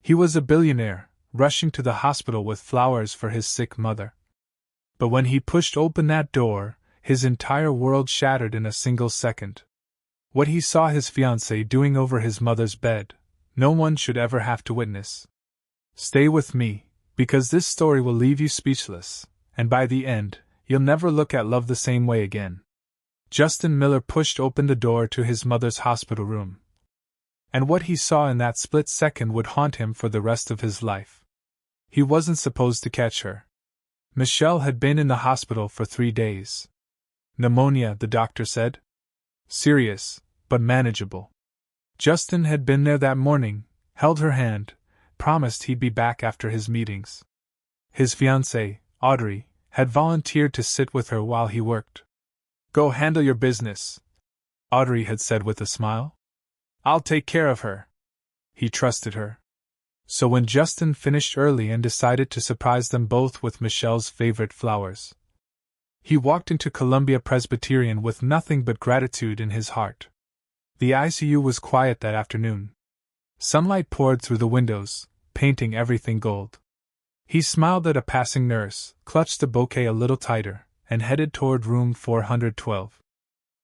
He was a billionaire, rushing to the hospital with flowers for his sick mother. But when he pushed open that door, his entire world shattered in a single second. What he saw his fiancée doing over his mother's bed, no one should ever have to witness. Stay with me, because this story will leave you speechless, and by the end, you'll never look at love the same way again. Justin Miller pushed open the door to his mother's hospital room. And what he saw in that split second would haunt him for the rest of his life. He wasn't supposed to catch her. Michelle had been in the hospital for 3 days. Pneumonia, the doctor said. Serious, but manageable. Justin had been there that morning, held her hand, promised he'd be back after his meetings. His fiancée, Audrey, had volunteered to sit with her while he worked. Go handle your business, Audrey had said with a smile. I'll take care of her. He trusted her. So when Justin finished early and decided to surprise them both with Michelle's favorite flowers, he walked into Columbia Presbyterian with nothing but gratitude in his heart. The ICU was quiet that afternoon. Sunlight poured through the windows, painting everything gold. He smiled at a passing nurse, clutched the bouquet a little tighter, and headed toward room 412.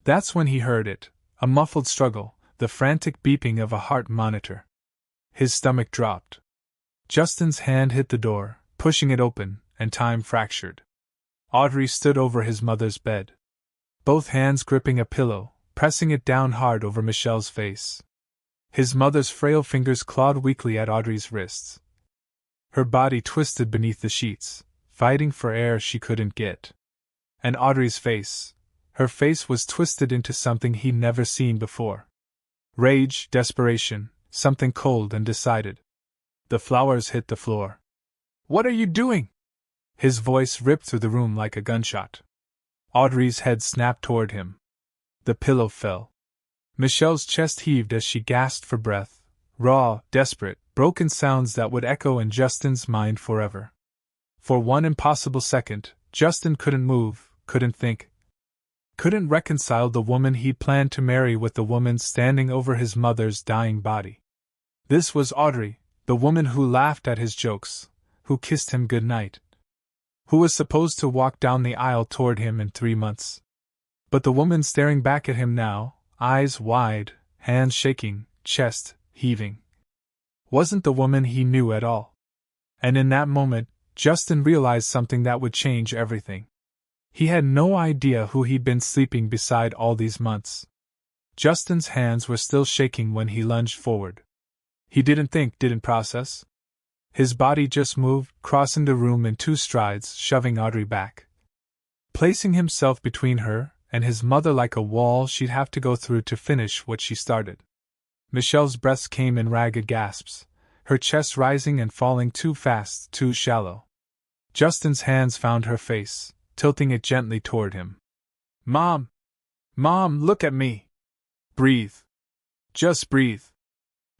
That's when he heard it, a muffled struggle, the frantic beeping of a heart monitor. His stomach dropped. Justin's hand hit the door, pushing it open, and time fractured. Audrey stood over his mother's bed, both hands gripping a pillow, pressing it down hard over Michelle's face. His mother's frail fingers clawed weakly at Audrey's wrists. Her body twisted beneath the sheets, fighting for air she couldn't get. And Audrey's face, her face was twisted into something he'd never seen before. Rage, desperation, something cold and decided. The flowers hit the floor. What are you doing? His voice ripped through the room like a gunshot. Audrey's head snapped toward him. The pillow fell. Michelle's chest heaved as she gasped for breath, raw, desperate, broken sounds that would echo in Justin's mind forever. For one impossible second, Justin couldn't move, couldn't think. Couldn't reconcile the woman he'd planned to marry with the woman standing over his mother's dying body. This was Audrey, the woman who laughed at his jokes, who kissed him goodnight, who was supposed to walk down the aisle toward him in 3 months. But the woman staring back at him now, eyes wide, hands shaking, chest heaving, wasn't the woman he knew at all. And in that moment, Justin realized something that would change everything. He had no idea who he'd been sleeping beside all these months. Justin's hands were still shaking when he lunged forward. He didn't think, didn't process. His body just moved, crossing the room in 2 strides, shoving Audrey back, placing himself between her and his mother like a wall she'd have to go through to finish what she started. Michelle's breaths came in ragged gasps, her chest rising and falling too fast, too shallow. Justin's hands found her face, tilting it gently toward him. Mom! Mom, look at me! Breathe. Just breathe.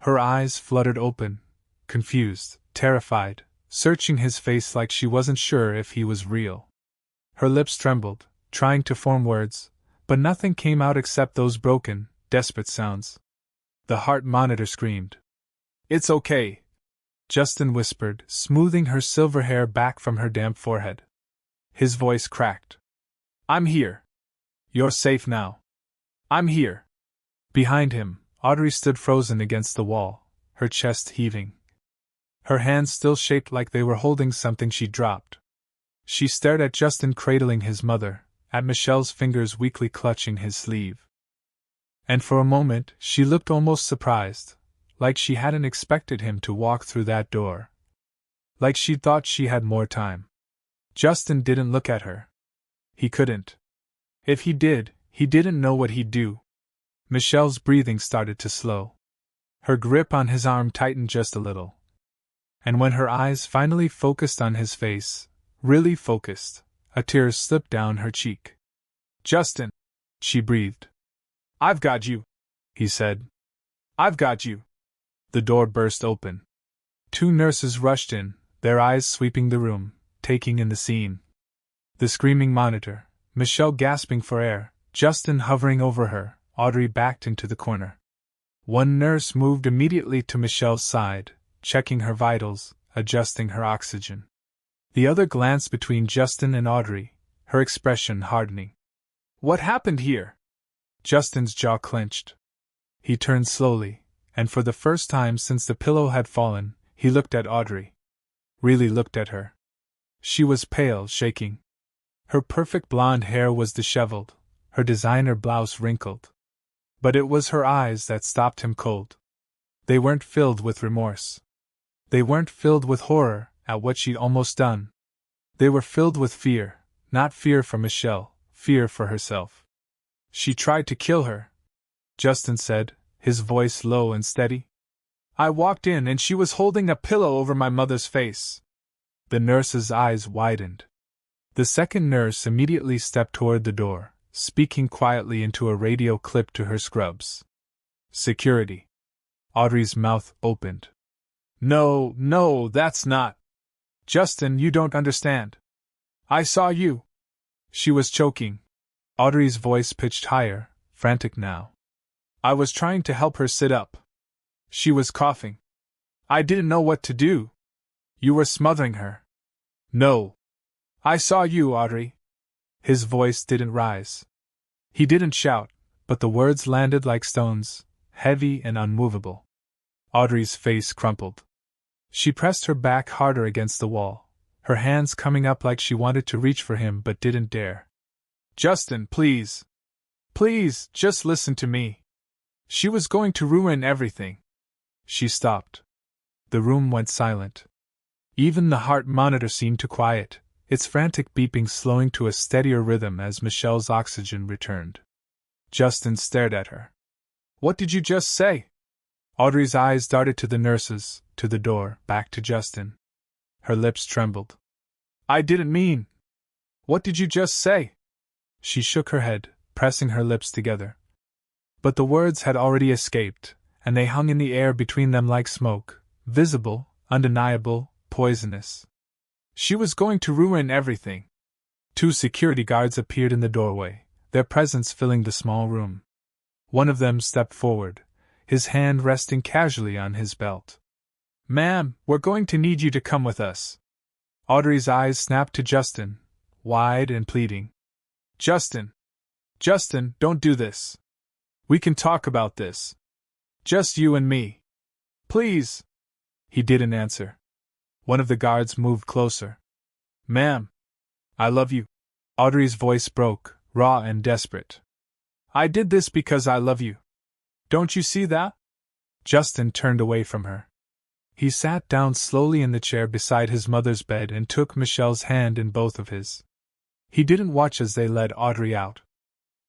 Her eyes fluttered open, confused, terrified, searching his face like she wasn't sure if he was real. Her lips trembled, trying to form words, but nothing came out except those broken, desperate sounds. The heart monitor screamed. It's okay, Justin whispered, smoothing her silver hair back from her damp forehead. His voice cracked. I'm here. You're safe now. I'm here. Behind him, Audrey stood frozen against the wall, her chest heaving. Her hands still shaped like they were holding something she'd dropped. She stared at Justin cradling his mother, at Michelle's fingers weakly clutching his sleeve. And for a moment, she looked almost surprised, like she hadn't expected him to walk through that door. Like she'd thought she had more time. Justin didn't look at her. He couldn't. If he did, he didn't know what he'd do. Michelle's breathing started to slow. Her grip on his arm tightened just a little. And when her eyes finally focused on his face, really focused, a tear slipped down her cheek. Justin, she breathed. I've got you, he said. I've got you. The door burst open. 2 nurses rushed in, their eyes sweeping the room, taking in the scene. The screaming monitor, Michelle gasping for air, Justin hovering over her, Audrey backed into the corner. One nurse moved immediately to Michelle's side, checking her vitals, adjusting her oxygen. The other glanced between Justin and Audrey, her expression hardening. What happened here? Justin's jaw clenched. He turned slowly, and for the first time since the pillow had fallen, he looked at Audrey. Really looked at her. She was pale, shaking. Her perfect blonde hair was disheveled, her designer blouse wrinkled. But it was her eyes that stopped him cold. They weren't filled with remorse. They weren't filled with horror at what she'd almost done. They were filled with fear, not fear for Michelle, fear for herself. She tried to kill her, Justin said, his voice low and steady. I walked in and she was holding a pillow over my mother's face. The nurse's eyes widened. The second nurse immediately stepped toward the door, speaking quietly into a radio clip to her scrubs. Security. Audrey's mouth opened. No, that's not. Justin, you don't understand. I saw you. She was choking. Audrey's voice pitched higher, frantic now. I was trying to help her sit up. She was coughing. I didn't know what to do. You were smothering her. No. I saw you, Audrey. His voice didn't rise. He didn't shout, but the words landed like stones, heavy and unmovable. Audrey's face crumpled. She pressed her back harder against the wall, her hands coming up like she wanted to reach for him but didn't dare. Justin, please. Please, just listen to me. She was going to ruin everything. She stopped. The room went silent. Even the heart monitor seemed to quiet, its frantic beeping slowing to a steadier rhythm as Michelle's oxygen returned. Justin stared at her. What did you just say? Audrey's eyes darted to the nurses, to the door, back to Justin. Her lips trembled. I didn't mean. What did you just say? She shook her head, pressing her lips together. But the words had already escaped, and they hung in the air between them like smoke, visible, undeniable, poisonous. She was going to ruin everything. 2 security guards appeared in the doorway, their presence filling the small room. One of them stepped forward, his hand resting casually on his belt. Ma'am, we're going to need you to come with us. Audrey's eyes snapped to Justin, wide and pleading. Justin, don't do this. We can talk about this. Just you and me. Please. He didn't answer. One of the guards moved closer. Ma'am, I love you. Audrey's voice broke, raw and desperate. I did this because I love you. Don't you see that? Justin turned away from her. He sat down slowly in the chair beside his mother's bed and took Michelle's hand in both of his. He didn't watch as they led Audrey out.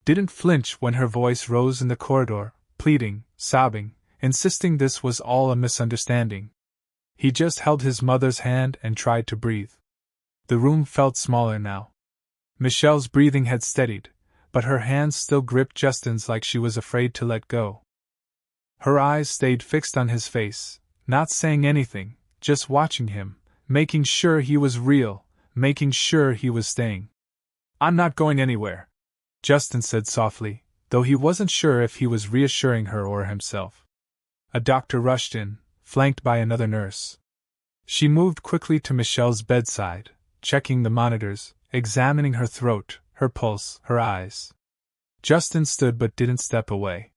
Didn't flinch when her voice rose in the corridor, pleading, sobbing, insisting this was all a misunderstanding. He just held his mother's hand and tried to breathe. The room felt smaller now. Michelle's breathing had steadied, but her hands still gripped Justin's like she was afraid to let go. Her eyes stayed fixed on his face, not saying anything, just watching him, making sure he was real, making sure he was staying. I'm not going anywhere, Justin said softly, though he wasn't sure if he was reassuring her or himself. A doctor rushed in, flanked by another nurse. She moved quickly to Michelle's bedside, checking the monitors, examining her throat, her pulse, her eyes. Justin stood but didn't step away.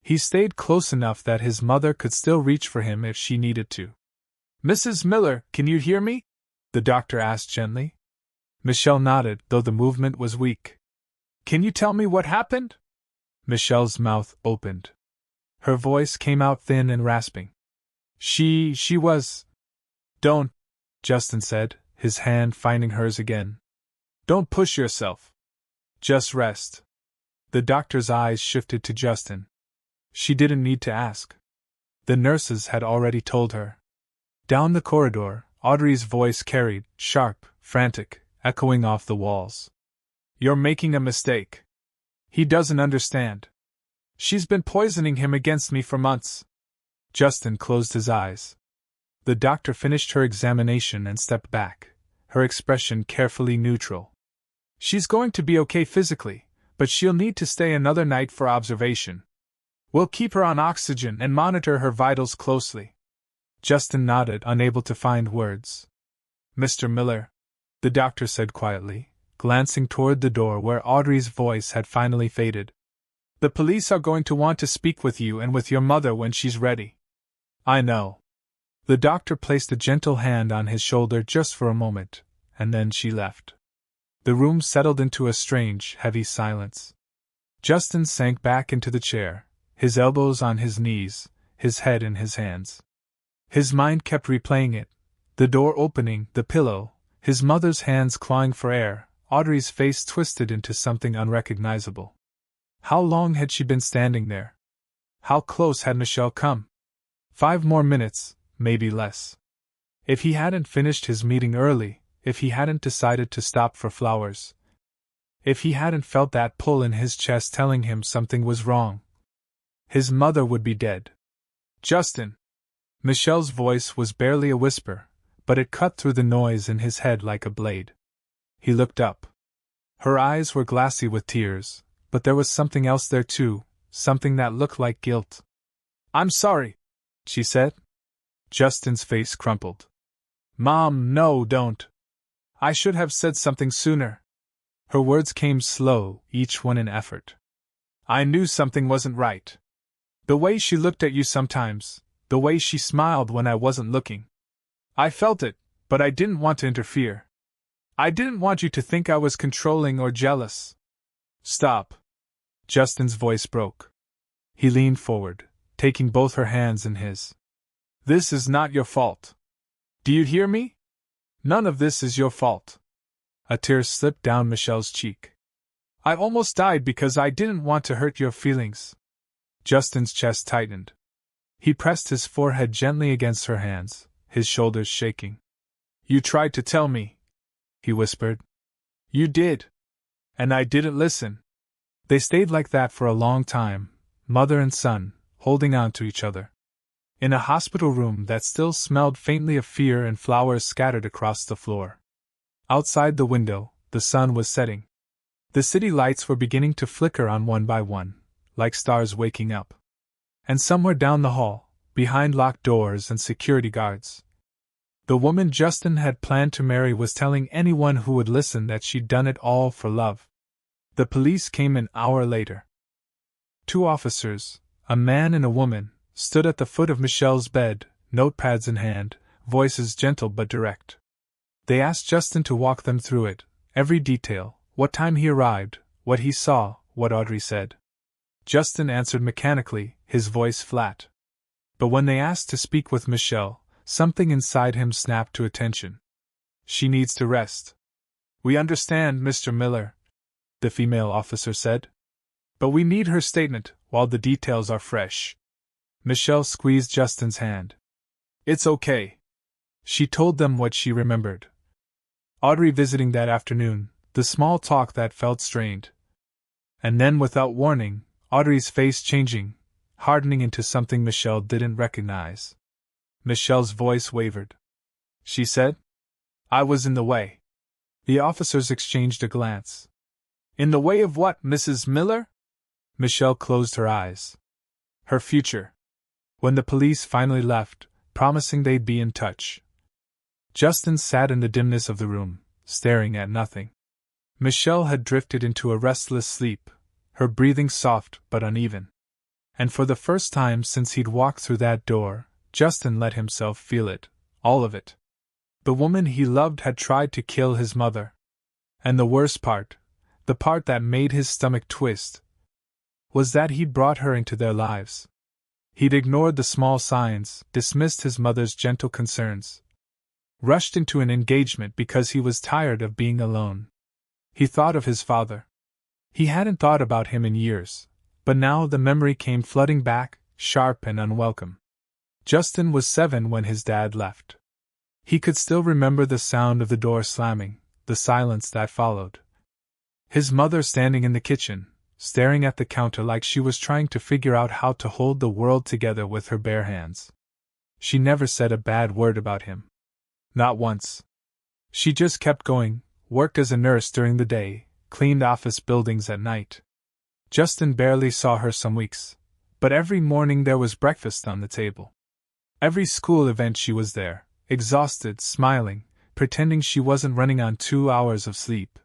He stayed close enough that his mother could still reach for him if she needed to. Mrs. Miller, can you hear me? The doctor asked gently. Michelle nodded, though the movement was weak. Can you tell me what happened? Michelle's mouth opened. Her voice came out thin and rasping. She was... Don't, Justin said, his hand finding hers again. Don't push yourself. Just rest. The doctor's eyes shifted to Justin. She didn't need to ask. The nurses had already told her. Down the corridor, Audrey's voice carried, sharp, frantic, echoing off the walls. You're making a mistake. He doesn't understand. She's been poisoning him against me for months. Justin closed his eyes. The doctor finished her examination and stepped back, her expression carefully neutral. She's going to be okay physically, but she'll need to stay another night for observation. We'll keep her on oxygen and monitor her vitals closely. Justin nodded, unable to find words. Mr. Miller, the doctor said quietly, glancing toward the door where Audrey's voice had finally faded. The police are going to want to speak with you and with your mother when she's ready. I know. The doctor placed a gentle hand on his shoulder just for a moment, and then she left. The room settled into a strange, heavy silence. Justin sank back into the chair, his elbows on his knees, his head in his hands. His mind kept replaying it, the door opening, the pillow, his mother's hands clawing for air, Audrey's face twisted into something unrecognizable. How long had she been standing there? How close had Michelle come? 5 more minutes, maybe less. If he hadn't finished his meeting early, if he hadn't decided to stop for flowers, if he hadn't felt that pull in his chest telling him something was wrong, his mother would be dead. Justin! Michelle's voice was barely a whisper, but it cut through the noise in his head like a blade. He looked up. Her eyes were glassy with tears, but there was something else there too, something that looked like guilt. I'm sorry, she said. Justin's face crumpled. Mom, no, don't. I should have said something sooner. Her words came slow, each one an effort. I knew something wasn't right. The way she looked at you sometimes, the way she smiled when I wasn't looking. I felt it, but I didn't want to interfere. I didn't want you to think I was controlling or jealous. Stop. Justin's voice broke. He leaned forward, taking both her hands in his. This is not your fault. Do you hear me? None of this is your fault. A tear slipped down Michelle's cheek. I almost died because I didn't want to hurt your feelings. Justin's chest tightened. He pressed his forehead gently against her hands, his shoulders shaking. You tried to tell me, he whispered. You did. And I didn't listen. They stayed like that for a long time, mother and son, holding on to each other. In a hospital room that still smelled faintly of fear and flowers scattered across the floor. Outside the window, the sun was setting. The city lights were beginning to flicker on one by one, like stars waking up. And somewhere down the hall, behind locked doors and security guards, the woman Justin had planned to marry was telling anyone who would listen that she'd done it all for love. The police came an hour later. 2 officers, a man and a woman, stood at the foot of Michelle's bed, notepads in hand, voices gentle but direct. They asked Justin to walk them through it, every detail, what time he arrived, what he saw, what Audrey said. Justin answered mechanically, his voice flat. But when they asked to speak with Michelle, something inside him snapped to attention. She needs to rest. We understand, Mr. Miller, the female officer said. But we need her statement, while the details are fresh. Michelle squeezed Justin's hand. It's okay. She told them what she remembered. Audrey visiting that afternoon, the small talk that felt strained. And then, without warning, Audrey's face changing, hardening into something Michelle didn't recognize. Michelle's voice wavered. She said, I was in the way. The officers exchanged a glance. In the way of what, Mrs. Miller? Michelle closed her eyes. Her future. When the police finally left, promising they'd be in touch, Justin sat in the dimness of the room, staring at nothing. Michelle had drifted into a restless sleep, her breathing soft but uneven. And for the first time since he'd walked through that door, Justin let himself feel it, all of it. The woman he loved had tried to kill his mother. And the worst part, the part that made his stomach twist, was that he'd brought her into their lives. He'd ignored the small signs, dismissed his mother's gentle concerns, rushed into an engagement because he was tired of being alone. He thought of his father. He hadn't thought about him in years, but now the memory came flooding back, sharp and unwelcome. Justin was 7 when his dad left. He could still remember the sound of the door slamming, the silence that followed. His mother standing in the kitchen, staring at the counter like she was trying to figure out how to hold the world together with her bare hands. She never said a bad word about him. Not once. She just kept going, worked as a nurse during the day, cleaned office buildings at night. Justin barely saw her some weeks, but every morning there was breakfast on the table. Every school event she was there, exhausted, smiling, pretending she wasn't running on 2 hours of sleep.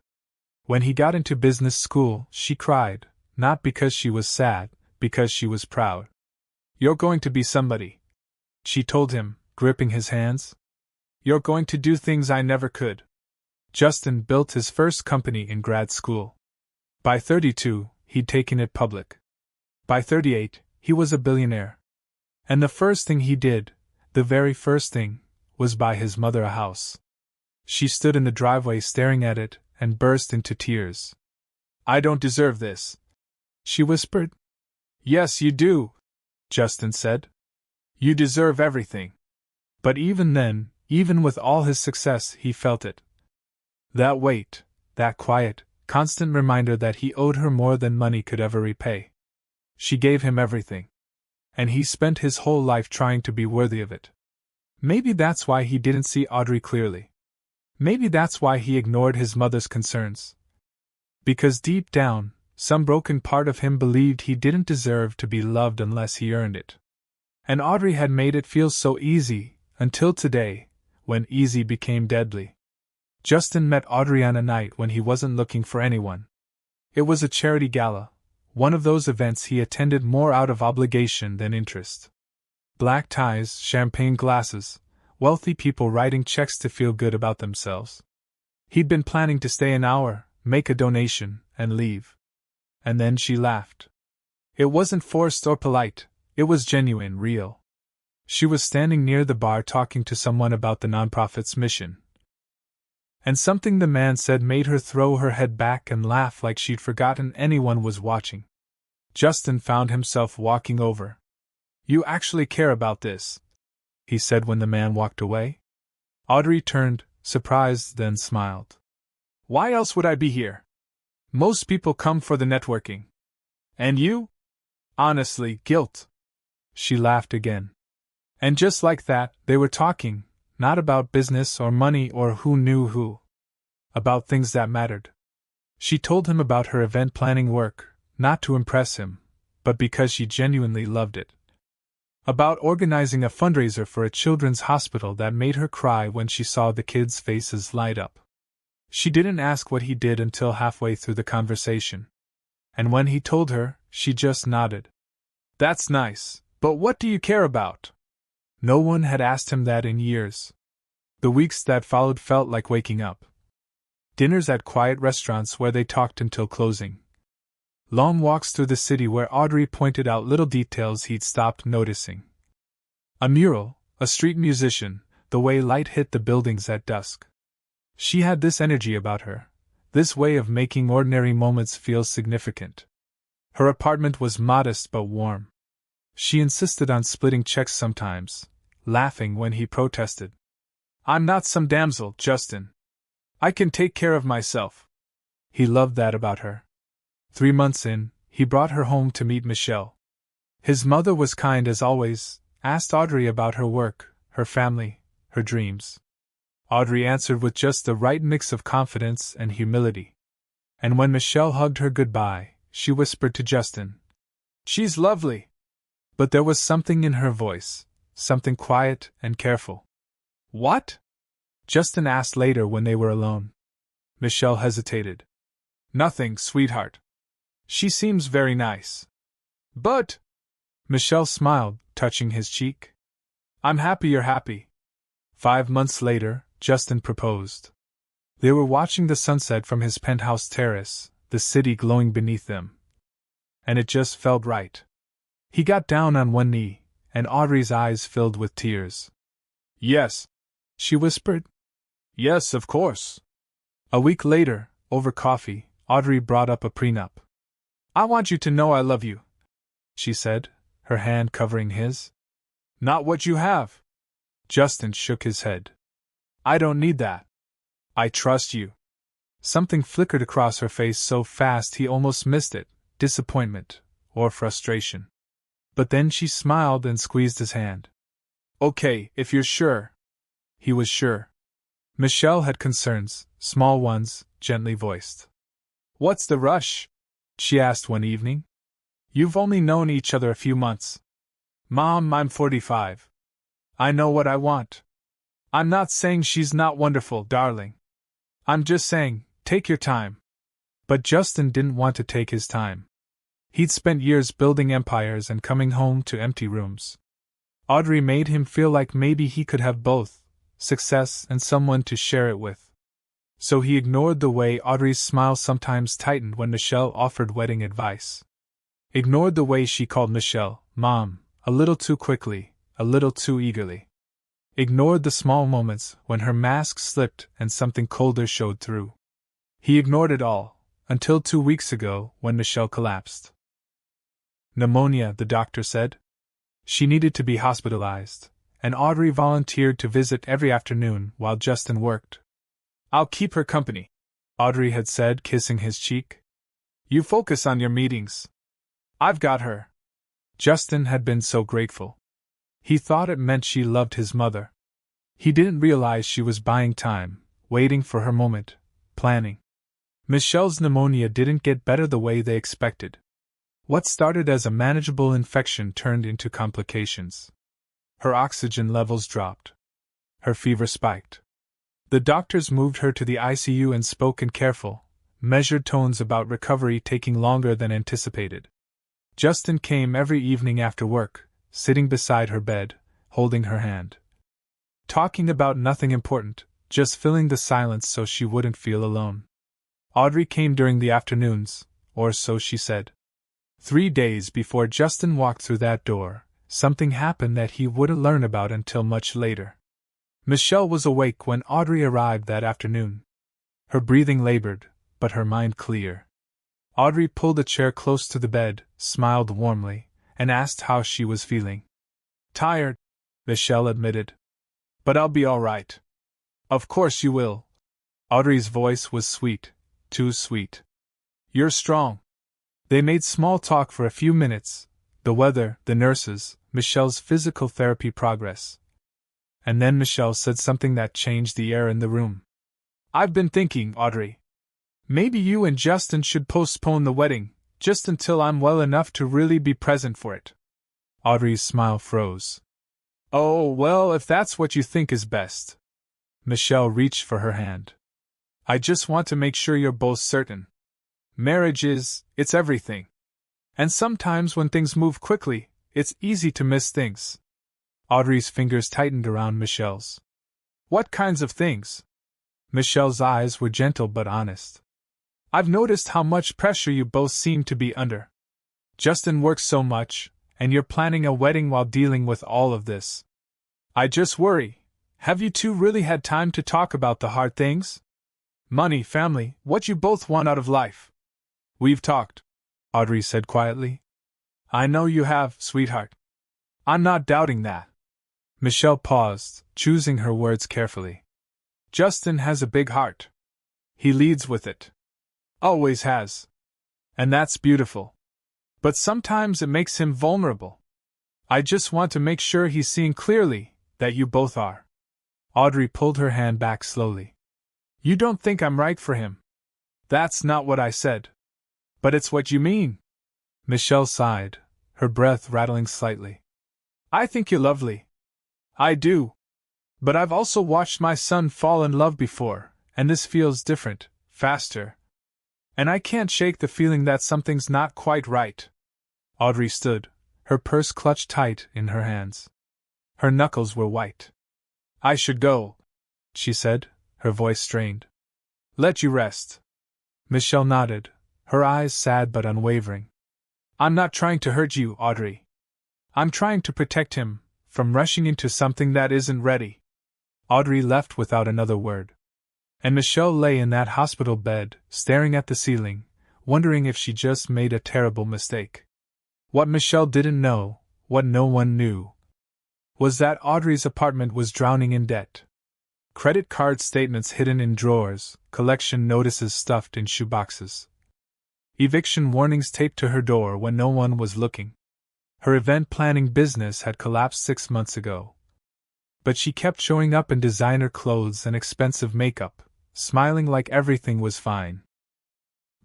When he got into business school, she cried, not because she was sad, because she was proud. "You're going to be somebody," she told him, gripping his hands. "You're going to do things I never could." Justin built his first company in grad school. By 32, he'd taken it public. By 38, he was a billionaire. And the first thing he did, the very first thing, was buy his mother a house. She stood in the driveway staring at it and burst into tears. "I don't deserve this," she whispered. "Yes, you do," Justin said. "You deserve everything." But even then, even with all his success, he felt it. That weight, that quiet, constant reminder that he owed her more than money could ever repay. She gave him everything. And he spent his whole life trying to be worthy of it. Maybe that's why he didn't see Audrey clearly. Maybe that's why he ignored his mother's concerns. Because deep down, some broken part of him believed he didn't deserve to be loved unless he earned it. And Audrey had made it feel so easy, until today, when easy became deadly. Justin met Audrey on a night when he wasn't looking for anyone. It was a charity gala, one of those events he attended more out of obligation than interest. Black ties, champagne glasses, wealthy people writing checks to feel good about themselves. He'd been planning to stay an hour, make a donation, and leave. And then she laughed. It wasn't forced or polite, it was genuine, real. She was standing near the bar talking to someone about the nonprofit's mission. And something the man said made her throw her head back and laugh like she'd forgotten anyone was watching. Justin found himself walking over. "You actually care about this," he said when the man walked away. Audrey turned, surprised, then smiled. "Why else would I be here? Most people come for the networking. And you? Honestly, guilt." She laughed again. And just like that, they were talking, not about business or money or who knew who. About things that mattered. She told him about her event planning work, not to impress him, but because she genuinely loved it. About organizing a fundraiser for a children's hospital that made her cry when she saw the kids' faces light up. She didn't ask what he did until halfway through the conversation. And when he told her, she just nodded. "That's nice, but what do you care about?" No one had asked him that in years. The weeks that followed felt like waking up. Dinners at quiet restaurants where they talked until closing. Long walks through the city where Audrey pointed out little details he'd stopped noticing. A mural, a street musician, the way light hit the buildings at dusk. She had this energy about her, this way of making ordinary moments feel significant. Her apartment was modest but warm. She insisted on splitting checks sometimes, laughing when he protested. "I'm not some damsel, Justin. I can take care of myself." He loved that about her. 3 months in, he brought her home to meet Michelle. His mother was kind as always, asked Audrey about her work, her family, her dreams. Audrey answered with just the right mix of confidence and humility. And when Michelle hugged her goodbye, she whispered to Justin, "She's lovely." But there was something in her voice, something quiet and careful. "What?" Justin asked later when they were alone. Michelle hesitated. "Nothing, sweetheart. She seems very nice." "But—" Michelle smiled, touching his cheek. "I'm happy you're happy." 5 months later, Justin proposed. They were watching the sunset from his penthouse terrace, the city glowing beneath them. And it just felt right. He got down on one knee, and Audrey's eyes filled with tears. "Yes," she whispered. "Yes, of course." A week later, over coffee, Audrey brought up a prenup. "I want you to know I love you," she said, her hand covering his. "Not what you have." Justin shook his head. "I don't need that. I trust you." Something flickered across her face so fast he almost missed it, disappointment, or frustration. But then she smiled and squeezed his hand. "Okay, if you're sure." He was sure. Michelle had concerns, small ones, gently voiced. "What's the rush?" she asked one evening. "You've only known each other a few months." "Mom, I'm 45. I know what I want. I'm not saying she's not wonderful, darling. I'm just saying, take your time. But Justin didn't want to take his time. He'd spent years building empires and coming home to empty rooms. Audrey made him feel like maybe he could have both, success and someone to share it with. So he ignored the way Audrey's smile sometimes tightened when Michelle offered wedding advice. Ignored the way she called Michelle, Mom, a little too quickly, a little too eagerly. Ignored the small moments when her mask slipped and something colder showed through. He ignored it all, until 2 weeks ago when Michelle collapsed. Pneumonia, the doctor said. She needed to be hospitalized, and Audrey volunteered to visit every afternoon while Justin worked. I'll keep her company, Audrey had said, kissing his cheek. You focus on your meetings. I've got her. Justin had been so grateful. He thought it meant she loved his mother. He didn't realize she was buying time, waiting for her moment, planning. Michelle's pneumonia didn't get better the way they expected. What started as a manageable infection turned into complications. Her oxygen levels dropped. Her fever spiked. The doctors moved her to the ICU and spoke in careful, measured tones about recovery taking longer than anticipated. Justin came every evening after work, sitting beside her bed, holding her hand. Talking about nothing important, just filling the silence so she wouldn't feel alone. Audrey came during the afternoons, or so she said. 3 days before Justin walked through that door, something happened that he wouldn't learn about until much later. Michelle was awake when Audrey arrived that afternoon. Her breathing labored, but her mind clear. Audrey pulled a chair close to the bed, smiled warmly, and asked how she was feeling. Tired, Michelle admitted. But I'll be all right. Of course you will. Audrey's voice was sweet, too sweet. You're strong. They made small talk for a few minutes, the weather, the nurses, Michelle's physical therapy progress. And then Michelle said something that changed the air in the room. I've been thinking, Audrey. Maybe you and Justin should postpone the wedding, just until I'm well enough to really be present for it. Audrey's smile froze. Oh, well, if that's what you think is best. Michelle reached for her hand. I just want to make sure you're both certain. Marriage it's everything. And sometimes when things move quickly, it's easy to miss things. Audrey's fingers tightened around Michelle's. What kinds of things? Michelle's eyes were gentle but honest. I've noticed how much pressure you both seem to be under. Justin works so much, and you're planning a wedding while dealing with all of this. I just worry. Have you two really had time to talk about the hard things? Money, family, what you both want out of life. We've talked, Audrey said quietly. I know you have, sweetheart. I'm not doubting that. Michelle paused, choosing her words carefully. Justin has a big heart. He leads with it. Always has. And that's beautiful. But sometimes it makes him vulnerable. I just want to make sure he's seeing clearly that you both are. Audrey pulled her hand back slowly. You don't think I'm right for him. That's not what I said. But it's what you mean. Michelle sighed, her breath rattling slightly. I think you're lovely. I do. But I've also watched my son fall in love before, and this feels different, faster. And I can't shake the feeling that something's not quite right. Audrey stood, her purse clutched tight in her hands. Her knuckles were white. I should go, she said, her voice strained. Let you rest. Michelle nodded, her eyes sad but unwavering. I'm not trying to hurt you, Audrey. I'm trying to protect him from rushing into something that isn't ready. Audrey left without another word. And Michelle lay in that hospital bed, staring at the ceiling, wondering if she just made a terrible mistake. What Michelle didn't know, what no one knew, was that Audrey's apartment was drowning in debt. Credit card statements hidden in drawers, collection notices stuffed in shoeboxes. Eviction warnings taped to her door when no one was looking. Her event planning business had collapsed 6 months ago. But she kept showing up in designer clothes and expensive makeup, smiling like everything was fine.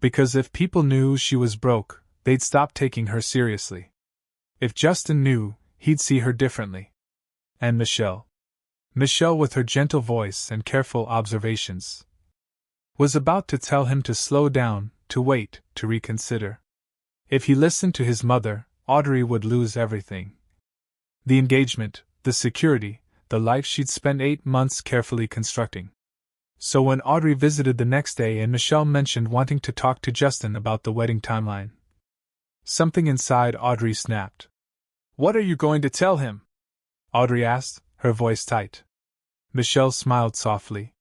Because if people knew she was broke, they'd stop taking her seriously. If Justin knew, he'd see her differently. And Michelle? Michelle, with her gentle voice and careful observations, was about to tell him to slow down, to wait, to reconsider. If he listened to his mother, Audrey would lose everything. The engagement, the security, the life she'd spent 8 months carefully constructing. So when Audrey visited the next day and Michelle mentioned wanting to talk to Justin about the wedding timeline, something inside Audrey snapped. "What are you going to tell him?" Audrey asked, her voice tight. Michelle smiled softly.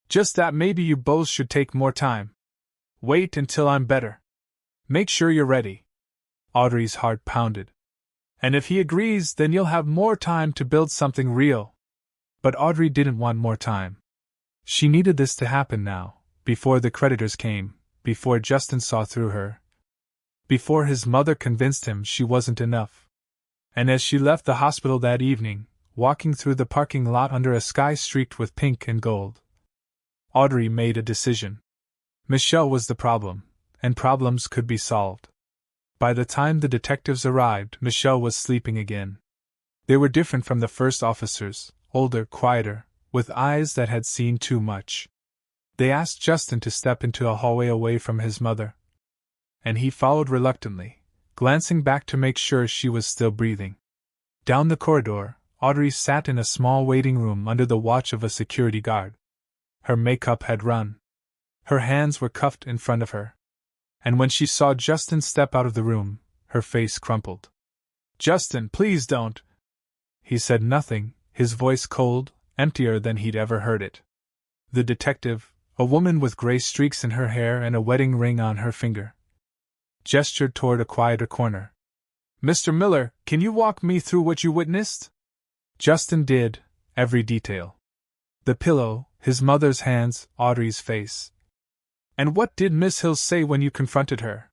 "Just that maybe you both should take more time. Wait until I'm better. Make sure you're ready." Audrey's heart pounded. "And if he agrees, then you'll have more time to build something real." But Audrey didn't want more time. She needed this to happen now, before the creditors came, before Justin saw through her, before his mother convinced him she wasn't enough. And as she left the hospital that evening, walking through the parking lot under a sky streaked with pink and gold, Audrey made a decision. Michelle was the problem, and problems could be solved. By the time the detectives arrived, Michelle was sleeping again. They were different from the first officers, older, quieter, with eyes that had seen too much. They asked Justin to step into a hallway away from his mother, and he followed reluctantly, glancing back to make sure she was still breathing. Down the corridor, Audrey sat in a small waiting room under the watch of a security guard. Her makeup had run. Her hands were cuffed in front of her. And when she saw Justin step out of the room, her face crumpled. "Justin, please don't." He said nothing, his voice cold, emptier than he'd ever heard it. The detective, a woman with gray streaks in her hair and a wedding ring on her finger, gestured toward a quieter corner. "Mr. Miller, can you walk me through what you witnessed?" Justin did, every detail. The pillow, his mother's hands, Audrey's face. "And what did Miss Hill say when you confronted her?"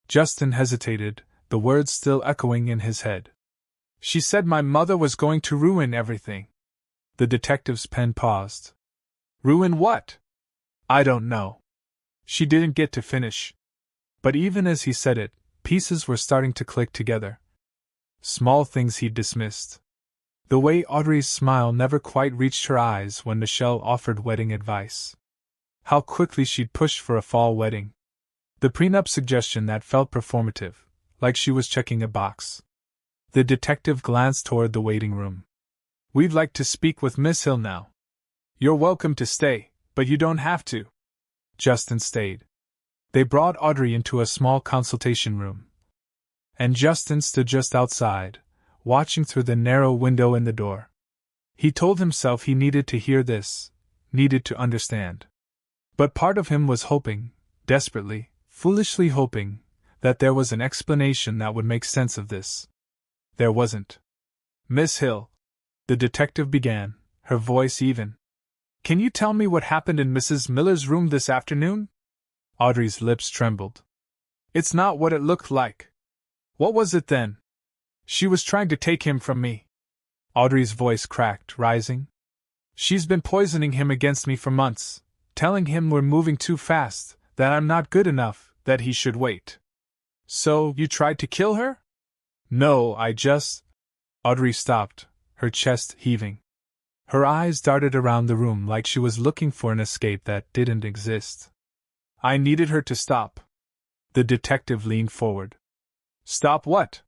Justin hesitated, the words still echoing in his head. "She said my mother was going to ruin everything." The detective's pen paused. "Ruin what?" "I don't know." She didn't get to finish. But even as he said it, pieces were starting to click together. Small things he'd dismissed. The way Audrey's smile never quite reached her eyes when Michelle offered wedding advice. How quickly she'd pushed for a fall wedding. The prenup suggestion that felt performative, like she was checking a box. The detective glanced toward the waiting room. "We'd like to speak with Miss Hill now." "You're welcome to stay, but you don't have to." Justin stayed. They brought Audrey into a small consultation room. And Justin stood just outside, watching through the narrow window in the door. He told himself he needed to hear this, needed to understand. But part of him was hoping, desperately, foolishly hoping, that there was an explanation that would make sense of this. There wasn't. "Miss Hill," the detective began, her voice even. "Can you tell me what happened in Mrs. Miller's room this afternoon?" Audrey's lips trembled. "It's not what it looked like." "What was it then?" "She was trying to take him from me." Audrey's voice cracked, rising. "She's been poisoning him against me for months, telling him we're moving too fast, that I'm not good enough, that he should wait." "So, you tried to kill her?" "No, I just—" Audrey stopped, her chest heaving. Her eyes darted around the room like she was looking for an escape that didn't exist. "I needed her to stop." The detective leaned forward. "Stop what?"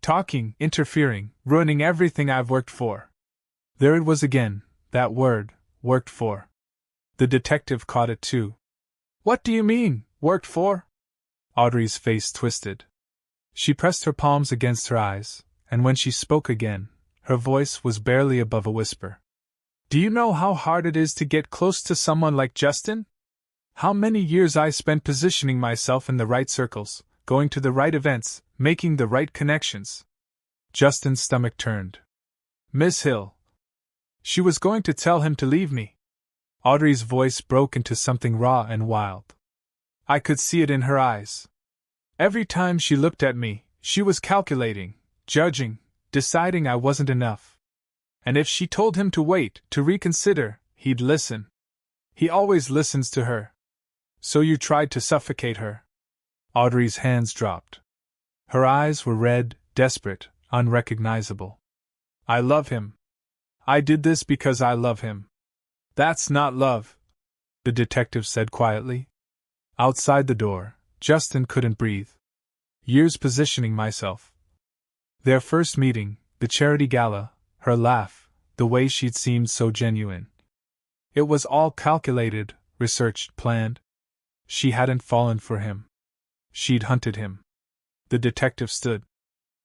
"Talking, interfering, ruining everything I've worked for." There it was again, that word, worked for. The detective caught it too. "What do you mean, worked for?" Audrey's face twisted. She pressed her palms against her eyes, and when she spoke again, her voice was barely above a whisper. "Do you know how hard it is to get close to someone like Justin? How many years I spent positioning myself in the right circles, going to the right events, making the right connections." Justin's stomach turned. "Miss Hill." She was going to tell him to leave me. Audrey's voice broke into something raw and wild. I could see it in her eyes. Every time she looked at me, she was calculating, judging, deciding I wasn't enough. And if she told him to wait, to reconsider, he'd listen. He always listens to her. "So you tried to suffocate her." Audrey's hands dropped. Her eyes were red, desperate, unrecognizable. I love him. I did this because I love him. That's not love, the detective said quietly. Outside the door, Justin couldn't breathe. Years positioning myself. Their first meeting, the charity gala, her laugh, the way she'd seemed so genuine. It was all calculated, researched, planned. She hadn't fallen for him. She'd hunted him. The detective stood.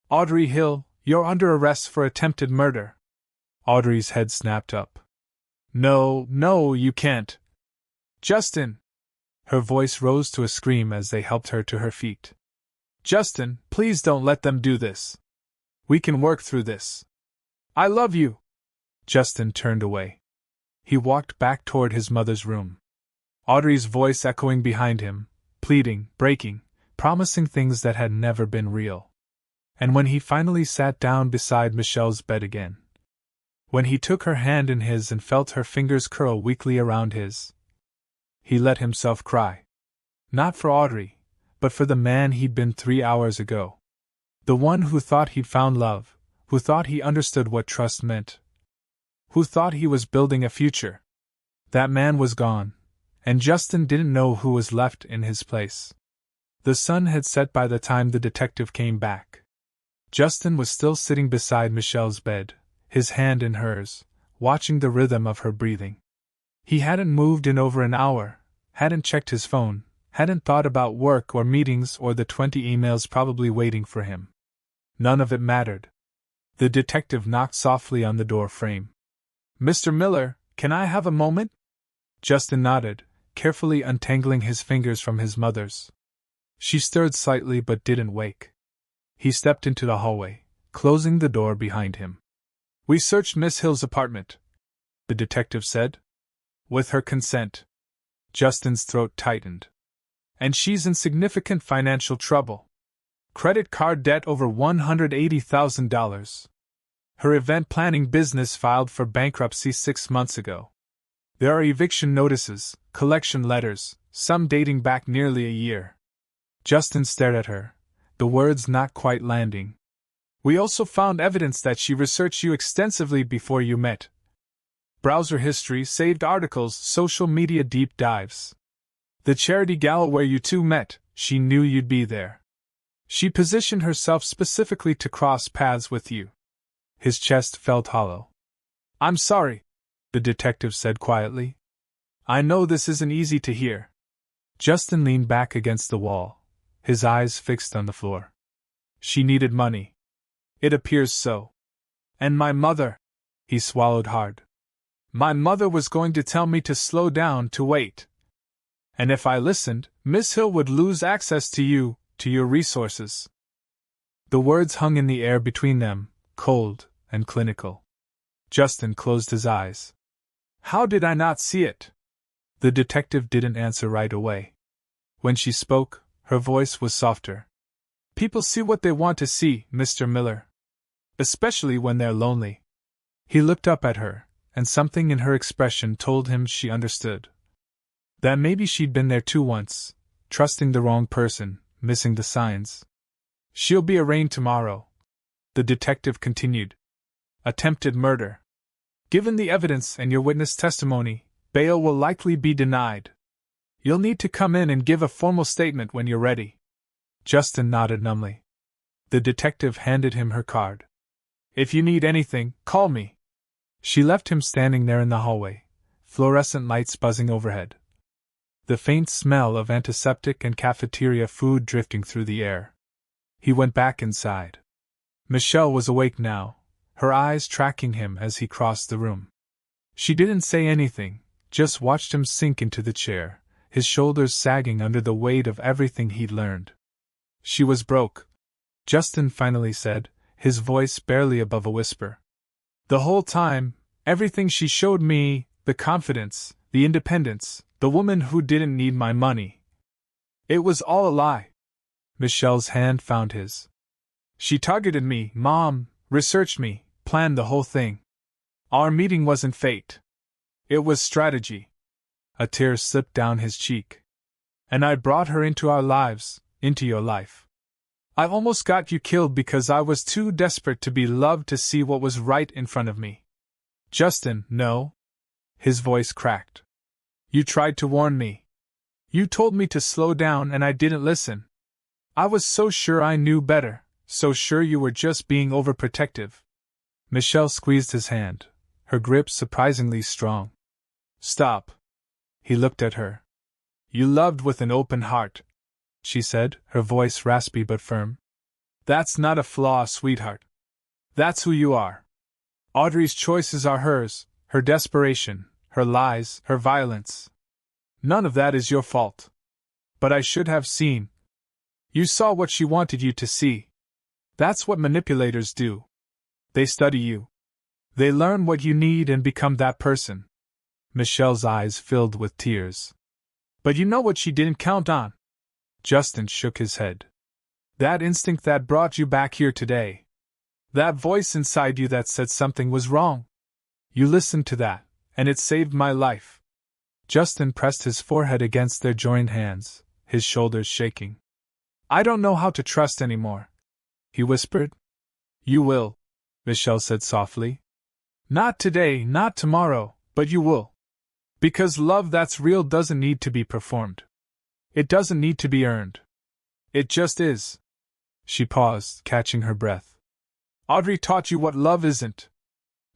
Audrey Hill, you're under arrest for attempted murder. Audrey's head snapped up. No, you can't. Justin! Her voice rose to a scream as they helped her to her feet. Justin, please don't let them do this. We can work through this. I love you. Justin turned away. He walked back toward his mother's room. Audrey's voice echoing behind him, pleading, breaking, promising things that had never been real. And when he finally sat down beside Michelle's bed again, when he took her hand in his and felt her fingers curl weakly around his, he let himself cry. Not for Audrey, but for the man he'd been 3 hours ago. The one who thought he'd found love, who thought he understood what trust meant, who thought he was building a future. That man was gone, and Justin didn't know who was left in his place. The sun had set by the time the detective came back. Justin was still sitting beside Michelle's bed, his hand in hers, watching the rhythm of her breathing. He hadn't moved in over an hour, hadn't checked his phone, hadn't thought about work or meetings or the 20 emails probably waiting for him. None of it mattered. The detective knocked softly on the door frame. Mr. Miller, can I have a moment? Justin nodded, carefully untangling his fingers from his mother's. She stirred slightly but didn't wake. He stepped into the hallway, closing the door behind him. We searched Miss Hill's apartment, the detective said. With her consent. Justin's throat tightened. And she's in significant financial trouble. Credit card debt over $180,000. Her event planning business filed for bankruptcy 6 months ago. There are eviction notices, collection letters, some dating back nearly a year. Justin stared at her, the words not quite landing. We also found evidence that she researched you extensively before you met. Browser history, saved articles, social media deep dives. The charity gala where you two met, she knew you'd be there. She positioned herself specifically to cross paths with you. His chest felt hollow. I'm sorry, the detective said quietly. I know this isn't easy to hear. Justin leaned back against the wall, his eyes fixed on the floor. She needed money. It appears so. And my mother, he swallowed hard. My mother was going to tell me to slow down, to wait. And if I listened, Miss Hill would lose access to you, to your resources. The words hung in the air between them, cold and clinical. Justin closed his eyes. How did I not see it? The detective didn't answer right away. When she spoke, her voice was softer. People see what they want to see, Mr. Miller. Especially when they're lonely. He looked up at her, and something in her expression told him she understood. That maybe she'd been there too once, trusting the wrong person, missing the signs. She'll be arraigned tomorrow, the detective continued. Attempted murder. Given the evidence and your witness testimony, bail will likely be denied. You'll need to come in and give a formal statement when you're ready. Justin nodded numbly. The detective handed him her card. If you need anything, call me. She left him standing there in the hallway, fluorescent lights buzzing overhead. The faint smell of antiseptic and cafeteria food drifting through the air. He went back inside. Michelle was awake now, her eyes tracking him as he crossed the room. She didn't say anything, just watched him sink into the chair, his shoulders sagging under the weight of everything he'd learned. She was broke, Justin finally said, his voice barely above a whisper. The whole time, everything she showed me, the confidence, the independence, the woman who didn't need my money. It was all a lie. Michelle's hand found his. She targeted me, Mom, researched me, planned the whole thing. Our meeting wasn't fate. It was strategy. A tear slipped down his cheek. And I brought her into our lives, into your life. I almost got you killed because I was too desperate to be loved to see what was right in front of me. Justin, no. His voice cracked. You tried to warn me. You told me to slow down and I didn't listen. I was so sure I knew better, so sure you were just being overprotective. Michelle squeezed his hand, her grip surprisingly strong. Stop. He looked at her. You loved with an open heart, she said, her voice raspy but firm. That's not a flaw, sweetheart. That's who you are. Audrey's choices are hers, her desperation, her lies, her violence. None of that is your fault. But I should have seen. You saw what she wanted you to see. That's what manipulators do. They study you. They learn what you need and become that person. Michelle's eyes filled with tears. But you know what she didn't count on? Justin shook his head. That instinct that brought you back here today. That voice inside you that said something was wrong. You listened to that, and it saved my life. Justin pressed his forehead against their joined hands, his shoulders shaking. I don't know how to trust anymore, he whispered. You will, Michelle said softly. Not today, not tomorrow, but you will. Because love that's real doesn't need to be performed. It doesn't need to be earned. It just is. She paused, catching her breath. Audrey taught you what love isn't.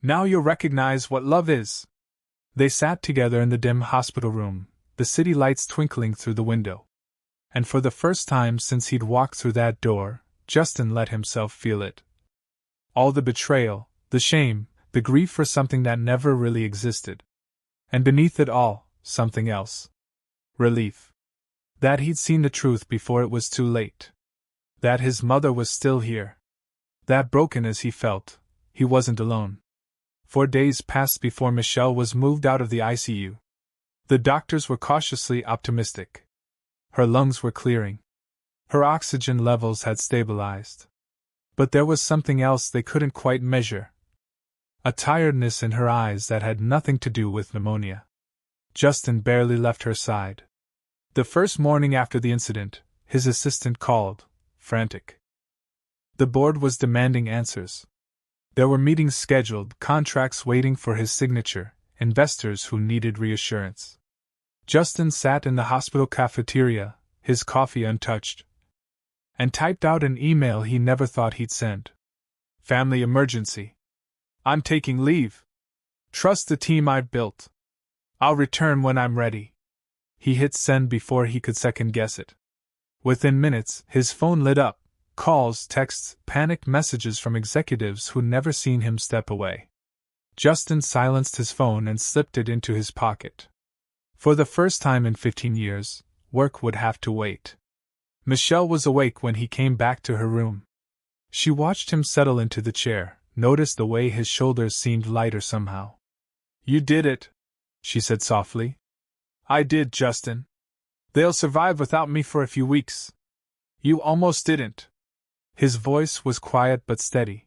Now you'll recognize what love is. They sat together in the dim hospital room, the city lights twinkling through the window. And for the first time since he'd walked through that door, Justin let himself feel it. All the betrayal, the shame, the grief for something that never really existed. And beneath it all, something else. Relief. That he'd seen the truth before it was too late. That his mother was still here. That broken as he felt, he wasn't alone. 4 days passed before Michelle was moved out of the ICU. The doctors were cautiously optimistic. Her lungs were clearing. Her oxygen levels had stabilized. But there was something else they couldn't quite measure. A tiredness in her eyes that had nothing to do with pneumonia. Justin barely left her side. The first morning after the incident, his assistant called, frantic. The board was demanding answers. There were meetings scheduled, contracts waiting for his signature, investors who needed reassurance. Justin sat in the hospital cafeteria, his coffee untouched, and typed out an email he never thought he'd send. Family emergency. I'm taking leave. Trust the team I've built. I'll return when I'm ready. He hit send before he could second-guess it. Within minutes, his phone lit up. Calls, texts, panicked messages from executives who'd never seen him step away. Justin silenced his phone and slipped it into his pocket. For the first time in 15 years, work would have to wait. Michelle was awake when he came back to her room. She watched him settle into the chair, noticed the way his shoulders seemed lighter somehow. You did it, she said softly. I did, Justin. They'll survive without me for a few weeks. You almost didn't. His voice was quiet but steady.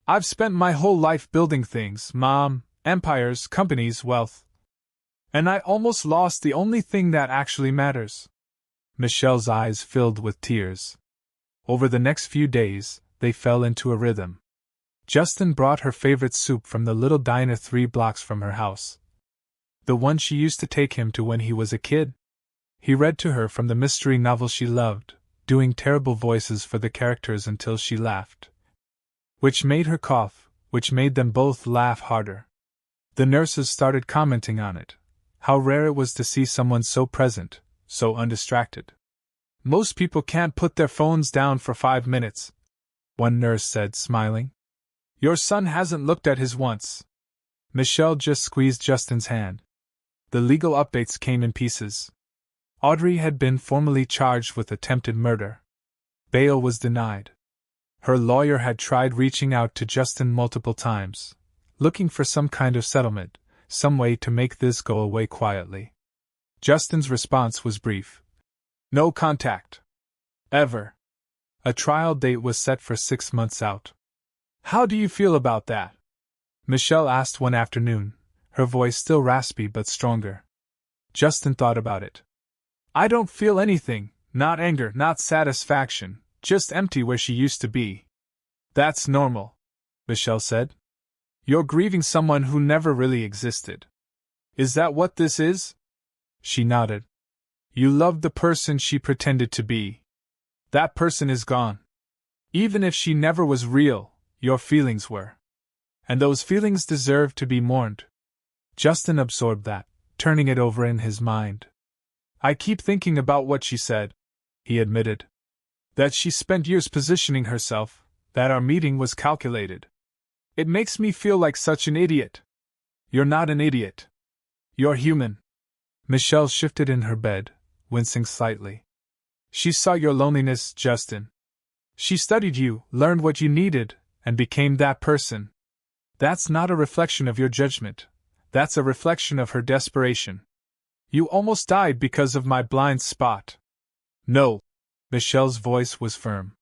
I've spent my whole life building things, Mom, empires, companies, wealth. And I almost lost the only thing that actually matters. Michelle's eyes filled with tears. Over the next few days, they fell into a rhythm. Justin brought her favorite soup from the little diner 3 blocks from her house. The one she used to take him to when he was a kid. He read to her from the mystery novel she loved, doing terrible voices for the characters until she laughed. Which made her cough, which made them both laugh harder. The nurses started commenting on it. How rare it was to see someone so present, so undistracted. Most people can't put their phones down for 5 minutes, one nurse said, smiling. Your son hasn't looked at his once. Michelle just squeezed Justin's hand. The legal updates came in pieces. Audrey had been formally charged with attempted murder. Bail was denied. Her lawyer had tried reaching out to Justin multiple times, looking for some kind of settlement, some way to make this go away quietly. Justin's response was brief. No contact. Ever. A trial date was set for 6 months out. How do you feel about that? Michelle asked one afternoon, her voice still raspy but stronger. Justin thought about it. I don't feel anything, not anger, not satisfaction, just empty where she used to be. That's normal, Michelle said. You're grieving someone who never really existed. Is that what this is? She nodded. You loved the person she pretended to be. That person is gone. Even if she never was real, your feelings were. And those feelings deserve to be mourned. Justin absorbed that, turning it over in his mind. I keep thinking about what she said, he admitted. That she spent years positioning herself, that our meeting was calculated. It makes me feel like such an idiot. You're not an idiot. You're human. Michelle shifted in her bed, wincing slightly. She saw your loneliness, Justin. She studied you, learned what you needed, and became that person. That's not a reflection of your judgment. That's a reflection of her desperation. You almost died because of my blind spot. No. Michelle's voice was firm.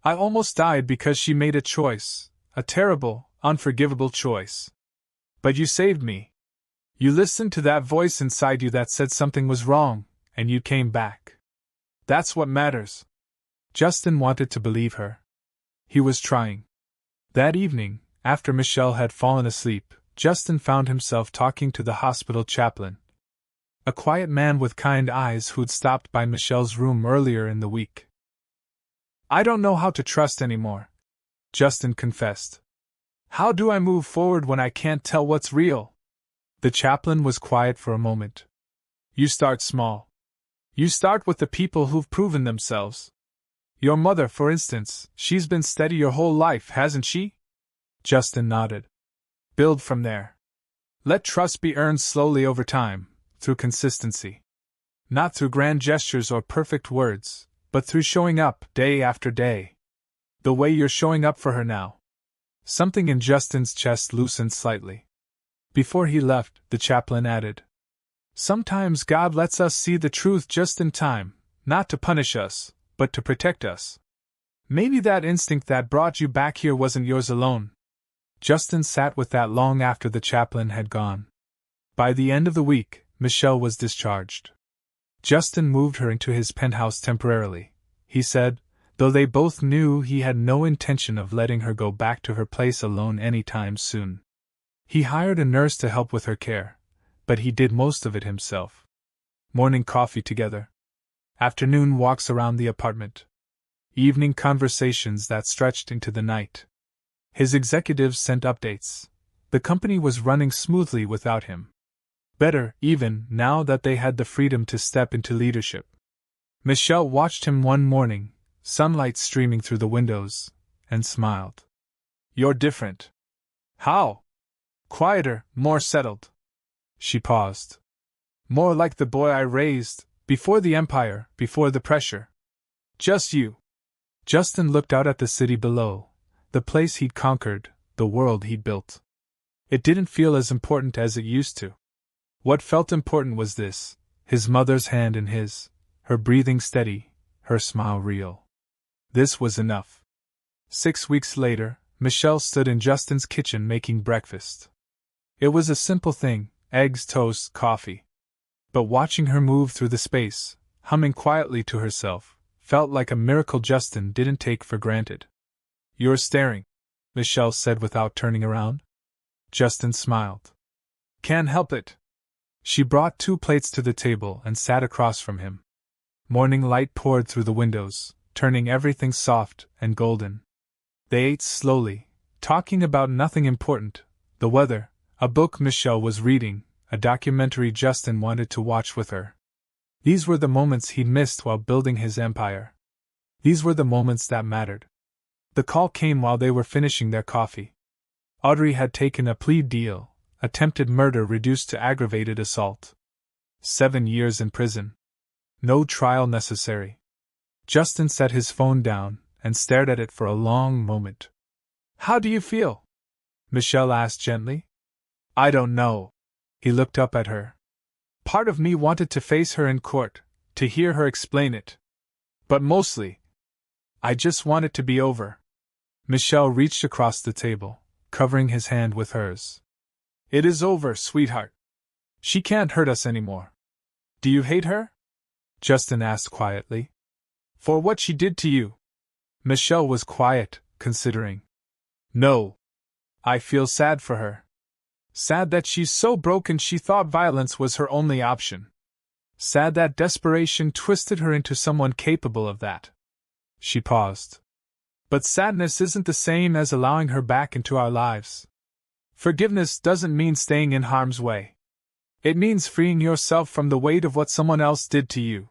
I almost died because she made a choice, a terrible, unforgivable choice. But you saved me. You listened to that voice inside you that said something was wrong, and you came back. That's what matters. Justin wanted to believe her. He was trying. That evening, after Michelle had fallen asleep, Justin found himself talking to the hospital chaplain. A quiet man with kind eyes who'd stopped by Michelle's room earlier in the week. I don't know how to trust anymore, Justin confessed. How do I move forward when I can't tell what's real? The chaplain was quiet for a moment. You start small. You start with the people who've proven themselves. Your mother, for instance, she's been steady your whole life, hasn't she? Justin nodded. Build from there. Let trust be earned slowly over time, through consistency. Not through grand gestures or perfect words, but through showing up day after day. The way you're showing up for her now. Something in Justin's chest loosened slightly. Before he left, the chaplain added, sometimes God lets us see the truth just in time, not to punish us, but to protect us. Maybe that instinct that brought you back here wasn't yours alone. Justin sat with that long after the chaplain had gone. By the end of the week, Michelle was discharged. Justin moved her into his penthouse temporarily, he said, though they both knew he had no intention of letting her go back to her place alone anytime soon. He hired a nurse to help with her care, but he did most of it himself. Morning coffee together. Afternoon walks around the apartment. Evening conversations that stretched into the night. His executives sent updates. The company was running smoothly without him. Better, even, now that they had the freedom to step into leadership. Michelle watched him one morning, sunlight streaming through the windows, and smiled. You're different. How? Quieter, more settled. She paused. More like the boy I raised, before the empire, before the pressure. Just you. Justin looked out at the city below, the place he'd conquered, the world he'd built. It didn't feel as important as it used to. What felt important was this, his mother's hand in his, her breathing steady, her smile real. This was enough. 6 weeks later, Michelle stood in Justin's kitchen making breakfast. It was a simple thing, eggs, toast, coffee. But watching her move through the space, humming quietly to herself, felt like a miracle Justin didn't take for granted. You're staring, Michelle said without turning around. Justin smiled. Can't help it. She brought 2 plates to the table and sat across from him. Morning light poured through the windows, turning everything soft and golden. They ate slowly, talking about nothing important, the weather, a book Michelle was reading, a documentary Justin wanted to watch with her. These were the moments he'd missed while building his empire. These were the moments that mattered. The call came while they were finishing their coffee. Audrey had taken a plea deal, attempted murder reduced to aggravated assault. 7 years in prison. No trial necessary. Justin set his phone down and stared at it for a long moment. How do you feel? Michelle asked gently. I don't know. He looked up at her. Part of me wanted to face her in court, to hear her explain it. But mostly, I just want it to be over. Michelle reached across the table, covering his hand with hers. It is over, sweetheart. She can't hurt us anymore. Do you hate her? Justin asked quietly. For what she did to you. Michelle was quiet, considering. No. I feel sad for her. Sad that she's so broken she thought violence was her only option. Sad that desperation twisted her into someone capable of that. She paused. But sadness isn't the same as allowing her back into our lives. Forgiveness doesn't mean staying in harm's way. It means freeing yourself from the weight of what someone else did to you.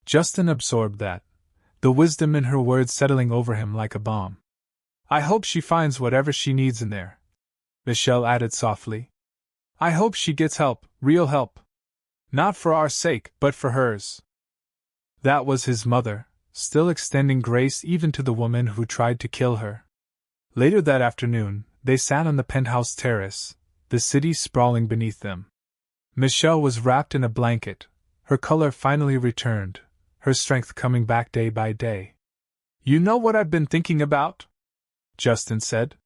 Justin absorbed that, the wisdom in her words settling over him like a balm. I hope she finds whatever she needs in there, Michelle added softly. I hope she gets help, real help. Not for our sake, but for hers. That was his mother, still extending grace even to the woman who tried to kill her. Later that afternoon, they sat on the penthouse terrace, the city sprawling beneath them. Michelle was wrapped in a blanket, her color finally returned, her strength coming back day by day. You know what I've been thinking about? Justin said.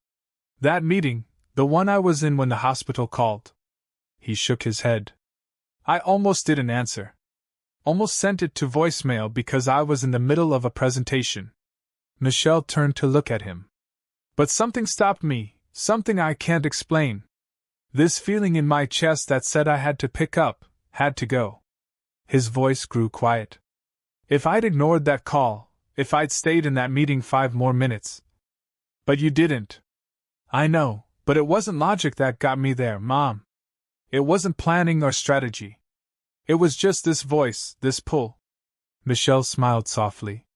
That meeting, the one I was in when the hospital called. He shook his head. I almost didn't answer. Almost sent it to voicemail because I was in the middle of a presentation. Michelle turned to look at him. But something stopped me, something I can't explain. This feeling in my chest that said I had to pick up, had to go. His voice grew quiet. If I'd ignored that call, if I'd stayed in that meeting 5 more minutes. But you didn't. I know, but it wasn't logic that got me there, Mom. It wasn't planning or strategy. It was just this voice, this pull. Michelle smiled softly.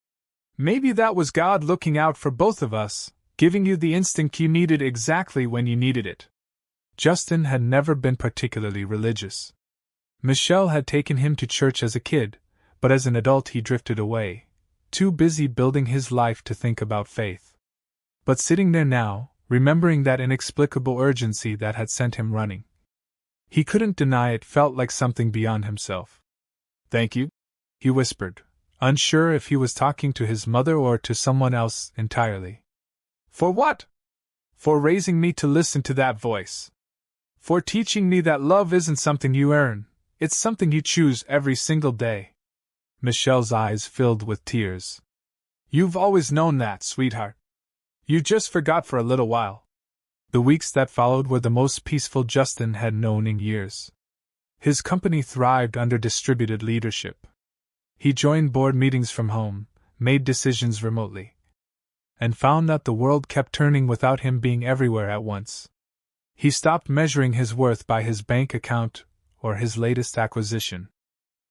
Maybe that was God looking out for both of us, giving you the instinct you needed exactly when you needed it. Justin had never been particularly religious. Michelle had taken him to church as a kid, but as an adult he drifted away, too busy building his life to think about faith. But sitting there now, remembering that inexplicable urgency that had sent him running, he couldn't deny it felt like something beyond himself. Thank you, he whispered, unsure if he was talking to his mother or to someone else entirely. For what? For raising me to listen to that voice. For teaching me that love isn't something you earn, it's something you choose every single day. Michelle's eyes filled with tears. You've always known that, sweetheart. You just forgot for a little while. The weeks that followed were the most peaceful Justin had known in years. His company thrived under distributed leadership. He joined board meetings from home, made decisions remotely, and found that the world kept turning without him being everywhere at once. He stopped measuring his worth by his bank account or his latest acquisition.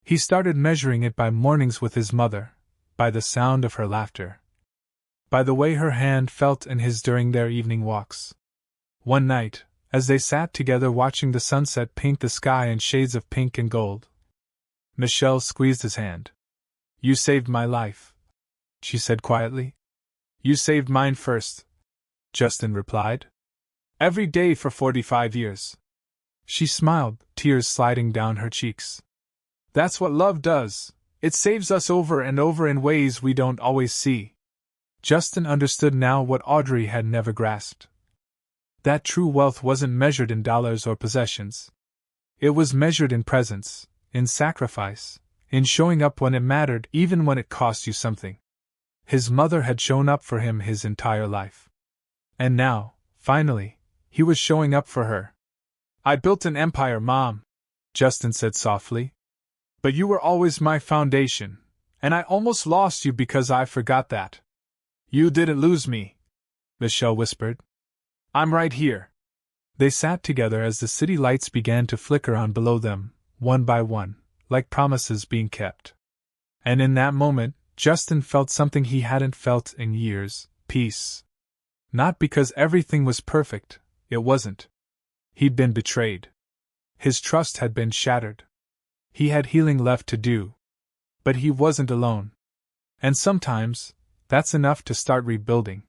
He started measuring it by mornings with his mother, by the sound of her laughter, by the way her hand felt in his during their evening walks. One night, as they sat together watching the sunset paint the sky in shades of pink and gold, Michelle squeezed his hand. You saved my life, she said quietly. You saved mine first, Justin replied. Every day for 45 years. She smiled, tears sliding down her cheeks. That's what love does. It saves us over and over in ways we don't always see. Justin understood now what Audrey had never grasped. That true wealth wasn't measured in dollars or possessions. It was measured in presence, in sacrifice, in showing up when it mattered even when it cost you something. His mother had shown up for him his entire life. And now, finally, he was showing up for her. I built an empire, Mom, Justin said softly. But you were always my foundation, and I almost lost you because I forgot that. You didn't lose me, Michelle whispered. I'm right here. They sat together as the city lights began to flicker on below them, one by one, like promises being kept. And in that moment, Justin felt something he hadn't felt in years, peace. Not because everything was perfect, it wasn't. He'd been betrayed. His trust had been shattered. He had healing left to do. But he wasn't alone. And sometimes, that's enough to start rebuilding.